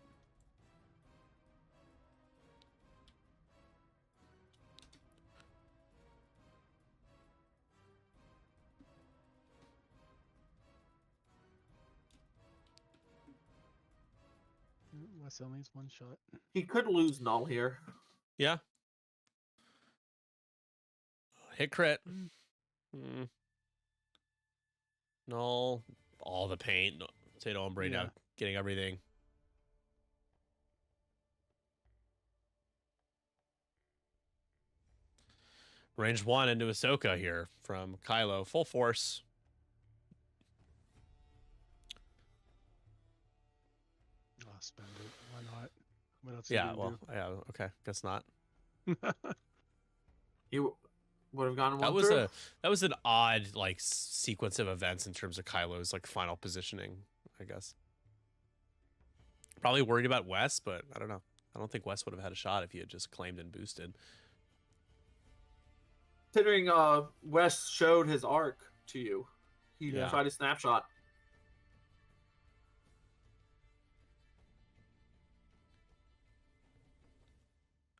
B: Wes only has one shot.
C: He could lose null here.
A: Yeah. Hit crit. Null. All the paint. Potato Hombre now getting everything. Range 1 into Ahsoka here from Kylo. Full force.
B: I'll spend it. Why not? What else?
A: Yeah, well, yeah, okay. Guess not.
C: You would have gone
A: That
C: one
A: was
C: through.
A: that was an odd like sequence of events in terms of Kylo's like final positioning, I guess. Probably worried about Wes, but I don't know. I don't think Wes would have had a shot if he had just claimed and boosted.
C: Considering Wes showed his arc to you, he tried a snapshot.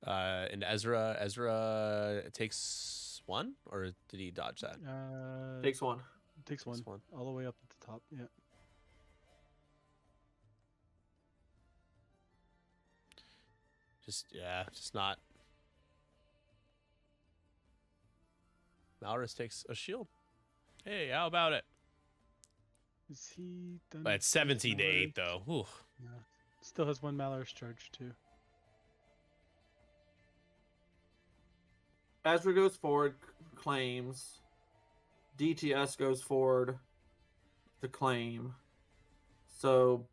A: And Ezra takes one, or did he dodge that?
C: Takes one.
B: Takes one. All the way up at the top. Yeah.
A: Just not. Malrus takes a shield. Hey, how about it?
B: Is he done?
A: But it's 17 to 8 though. Whew.
B: Yeah. Still has one Malrus charge too.
C: Ezra goes forward, claims. DTS goes forward to claim. So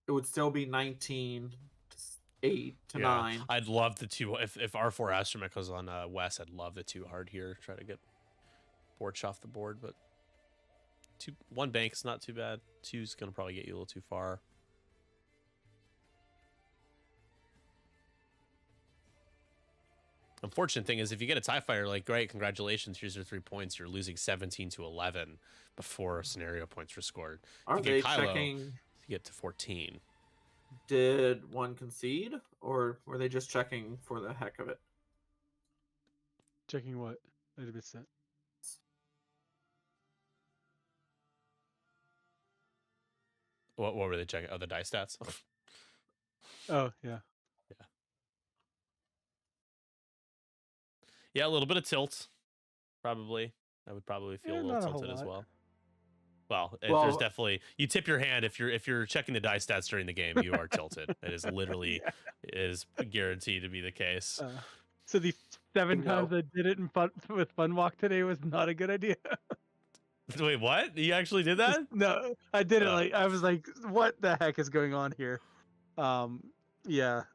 C: it would still be 19 to 8 to 9.
A: I'd love the two. If R4 Astromech was on Wes, I'd love the 2 hard here. Try to get Borch off the board, but 1 bank's not too bad. 2's gonna probably get you a little too far. Unfortunate thing is, if you get a TIE Fighter, like, great, congratulations, here's your 3 points. You're losing 17 to 11 before scenario points were scored.
C: Are
A: if you
C: they
A: get Kylo,
C: checking?
A: you get to 14.
C: Did one concede, or were they just checking for the heck of it?
B: Checking what? I missed that.
A: What were they checking? Oh, the die stats.
B: Oh yeah.
A: Yeah, a little bit of tilt, probably. I would probably feel a little tilted as well. Well, there's definitely, you tip your hand if you're checking the die stats during the game, you are tilted. It is literally is guaranteed to be the case.
B: So the 7 times I did it with Funwalk today was not a good idea.
A: Wait, what? You actually did that?
B: No, I did it like I was like, what the heck is going on here? Yeah.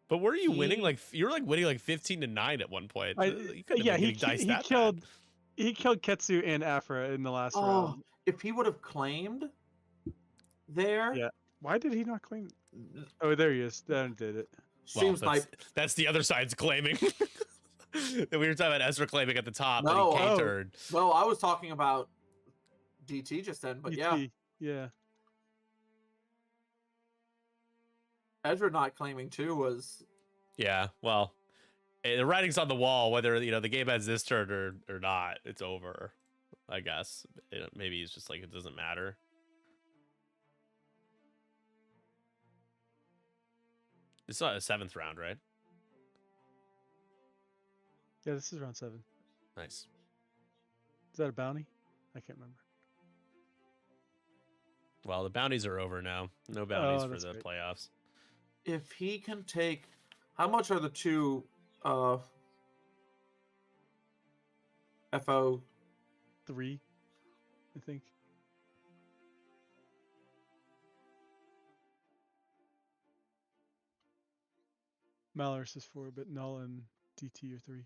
A: But were you winning like you were like winning like 15 to 9 at one point?
B: He killed Ketsu and Afra in the last round.
C: If he would have claimed there,
B: yeah. Why did he not claim? Oh, there he is. That did it.
C: Seems
A: like that's the other side's claiming. We were talking about Ezra claiming at the top,
C: no,
A: and he catered.
C: Well, I was talking about DT just then, but
B: DT,
C: yeah. Ezra not claiming too was.
A: Yeah, well, the writing's on the wall. Whether the game ends this turn or not, it's over. I guess maybe it's just like it doesn't matter. It's not a 7th round, right?
B: Yeah, this is round 7.
A: Nice.
B: Is that a bounty? I can't remember.
A: Well, the bounties are over now. No bounties for the playoffs.
C: If he can take, how much are the 2 FO?
B: 3, I think. Malrus is 4, but Null and DT are 3.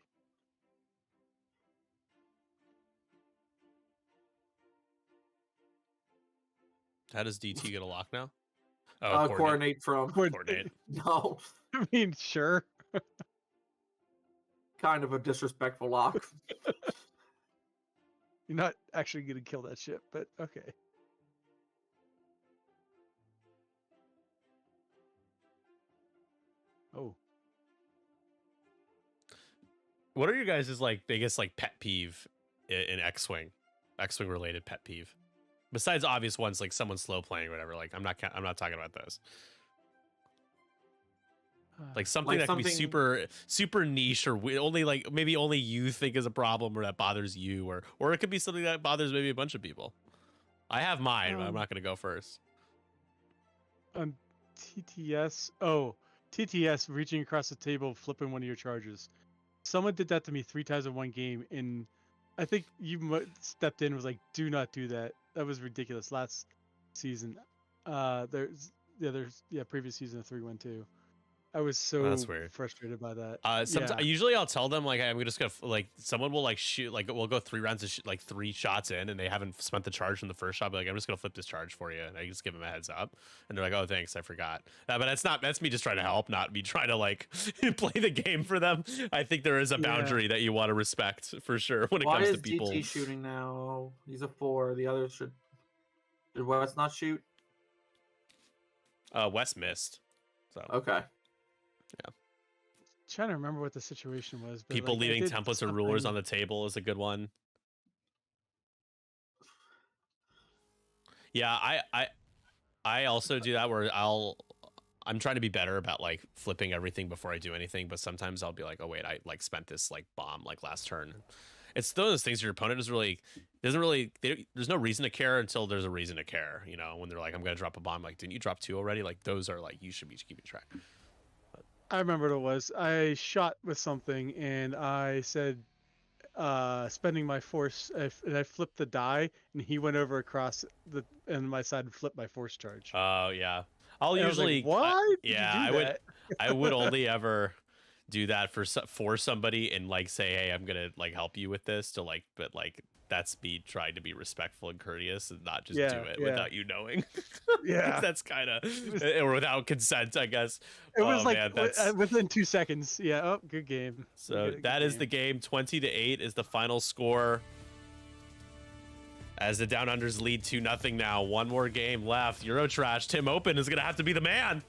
A: How does DT get a lock now? Oh,
C: coordinate from.
A: Coordinate.
C: No.
B: I mean, sure.
C: Kind of a disrespectful lock.
B: You're not actually going to kill that ship, but okay. Oh.
A: What are your guys' like biggest like pet peeve in X-Wing? X-Wing related pet peeve? Besides obvious ones like someone slow playing or whatever. Like I'm not talking about those. Like something
C: Like
A: that can be
C: something-
A: super niche, or only like maybe only you think is a problem or that bothers you, or it could be something that bothers maybe a bunch of people. I have mine, but I'm not going to go first.
B: On TTS, TTS reaching across the table, flipping one of your charges. Someone did that to me 3 times in one game, and I think you stepped in and was like, "Do not do that." That was ridiculous. Last season, previous season of 3-1-2. I was so
A: That's weird.
B: frustrated by that.
A: Usually I'll tell them like, I'm just gonna like, someone will like shoot, like we'll go 3 rounds of like 3 shots in, and they haven't spent the charge from the first shot. But like, I'm just gonna flip this charge for you, and I just give them a heads up, and they're like, "Oh, thanks, I forgot." But that's me just trying to help, not me trying to like play the game for them. I think there is a boundary that you want to respect for sure when it comes to people.
C: Why is DT shooting now? He's a 4. The others should. Did West not shoot?
A: West missed. So
C: Okay.
B: Trying to remember what the situation was. But
A: people
B: like,
A: leaving templates or rulers on the table is a good one. Yeah, I also do that where I'm trying to be better about like flipping everything before I do anything, but sometimes I'll be like, oh wait, I like spent this like bomb like last turn. It's those things your opponent there's no reason to care until there's a reason to care, you know, when they're like, I'm gonna drop a bomb, like, didn't you drop 2 already? Like those are like, you should be keeping track.
B: I remember what it was. I shot with something, and I said, spending my force, and I flipped the die, and he went over across and my side and flipped my force charge.
A: Oh yeah, I'll
B: And
A: usually.
B: I was like, why?
A: I would only ever do that for somebody and like say, hey, I'm gonna like help you with this to like, but like that's me trying to be respectful and courteous and not just do it without you knowing.
B: Yeah,
A: that's kind of, or without consent, I guess.
B: It was like
A: man,
B: within 2 seconds. Yeah. Oh, good game.
A: So that is the game. 20-8 is the final score. As the Down Unders lead 2-0 now. One more game left. Eurotrash, Tim Open is gonna have to be the man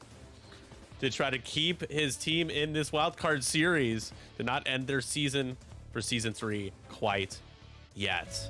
A: to try to keep his team in this wildcard series, to not end their season for season 3 quite yet.